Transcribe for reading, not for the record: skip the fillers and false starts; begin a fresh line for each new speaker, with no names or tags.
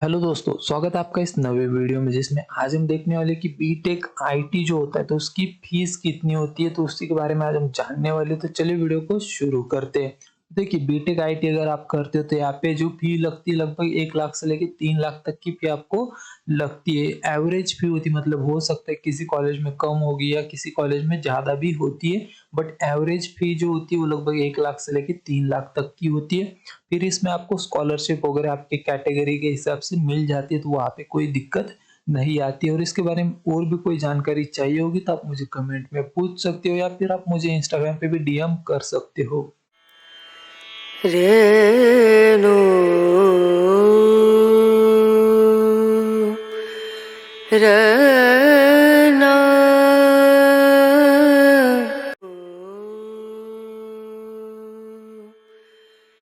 Hello दोस्तों, स्वागत है आपका इस नए वीडियो में जिसमें आज हम देखने वाले कि बीटेक आईटी जो होता है तो उसकी फीस कितनी होती है। तो उसी के बारे में आज हम जानने वाले। तो चलिए वीडियो को शुरू करते हैं। देखिए, बीटेक आईटी अगर आप करते हो तो यहाँ पे जो फी लगती है लगभग 1 लाख से लेके 3 लाख तक की फी आपको लगती है। एवरेज फी होती है, मतलब हो सकता है किसी कॉलेज में कम होगी या किसी कॉलेज में ज्यादा भी होती है, बट एवरेज फी जो होती है वो लगभग 1 लाख से लेके 3 लाख तक की होती है। फिर इसमें आपको स्कॉलरशिप वगैरह आपकी कैटेगरी के हिसाब से मिल जाती है, तो वहाँ पे कोई दिक्कत नहीं आती है। और इसके बारे में और भी कोई जानकारी चाहिए होगी तो आप मुझे कमेंट में पूछ सकते हो या फिर आप मुझे इंस्टाग्राम पे भी डीएम कर सकते हो।
रेणु रे